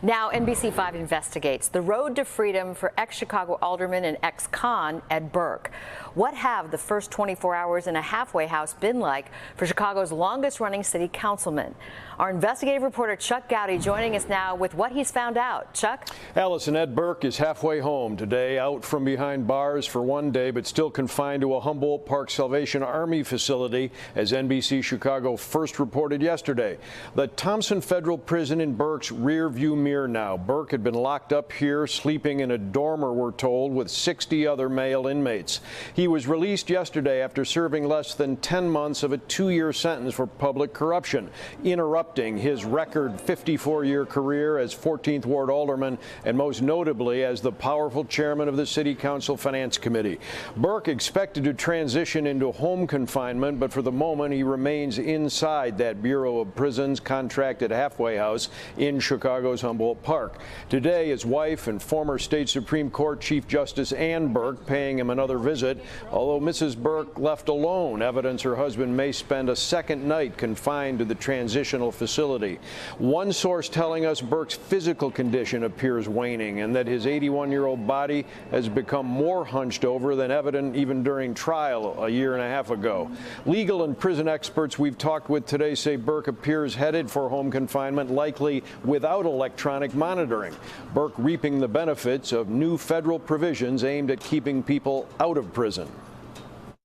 Now, NBC5 investigates the road to freedom for ex-Chicago alderman and ex-con Ed Burke. What have the first 24 hours in a halfway house been like for Chicago's longest-running city councilman? Our investigative reporter Chuck Goudie joining us now with what he's found out. Chuck? Allison, Ed Burke is halfway home today, out from behind bars for one day, but still confined to a Humboldt Park Salvation Army facility, as NBC Chicago first reported yesterday. The Thompson Federal Prison in Burke's rear-view mirror now. Burke had been locked up here, sleeping in a dormer, we're told, with 60 other male inmates. He was released yesterday after serving less than 10 months of a 2-year sentence for public corruption, interrupting his record 54-year career as 14th Ward alderman and most notably as the powerful chairman of the City Council Finance Committee. Burke expected to transition into home confinement, but for the moment he remains inside that Bureau of Prisons contracted halfway house in Chicago's Humboldt Park. Today, his wife and former state Supreme Court Chief Justice Ann Burke paying him another visit, although Mrs. Burke left alone. Evidence her husband may spend a second night confined to the transitional facility. One source telling us Burke's physical condition appears waning and that his 81-year-old body has become more hunched over than evident even during trial a year and a half ago. Legal and prison experts we've talked with today say Burke appears headed for home confinement, likely without electronic monitoring. Burke reaping the benefits of new federal provisions aimed at keeping people out of prison.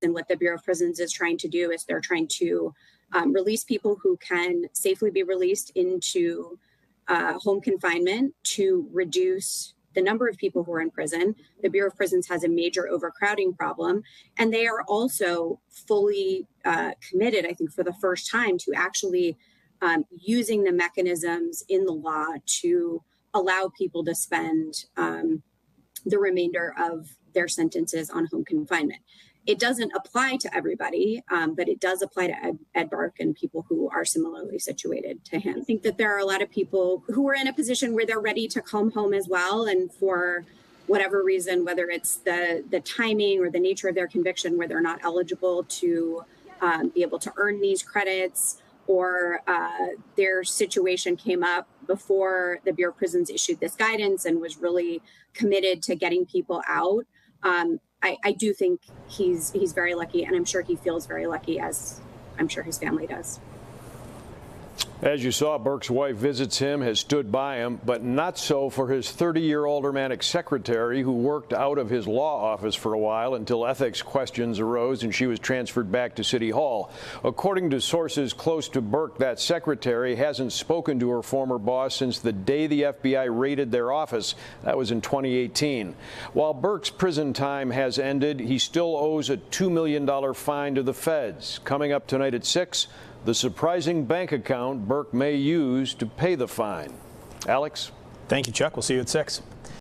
And what the Bureau of Prisons is trying to do is they're trying to release people who can safely be released into home confinement to reduce the number of people who are in prison. The Bureau of Prisons has a major overcrowding problem, and they are also fully committed, I think, for the first time to actually using the mechanisms in the law to allow people to spend the remainder of their sentences on home confinement. It doesn't apply to everybody, but it does apply to Ed Burke and people who are similarly situated to him. I think that there are a lot of people who are in a position where they're ready to come home as well, and for whatever reason, whether it's the timing or the nature of their conviction, where they're not eligible to be able to earn these credits, or their situation came up before the Bureau of Prisons issued this guidance and was really committed to getting people out. I do think he's very lucky, and I'm sure he feels very lucky, as I'm sure his family does. As you saw, Burke's wife visits him, has stood by him, but not so for his 30-year aldermanic secretary, who worked out of his law office for a while until ethics questions arose and she was transferred back to City Hall. According to sources close to Burke, that secretary hasn't spoken to her former boss since the day the FBI raided their office. That was in 2018. While Burke's prison time has ended, he still owes a $2 million fine to the feds. Coming up tonight at 6, the surprising bank account Burke may use to pay the fine. Alex? Thank you, Chuck. We'll see you at 6.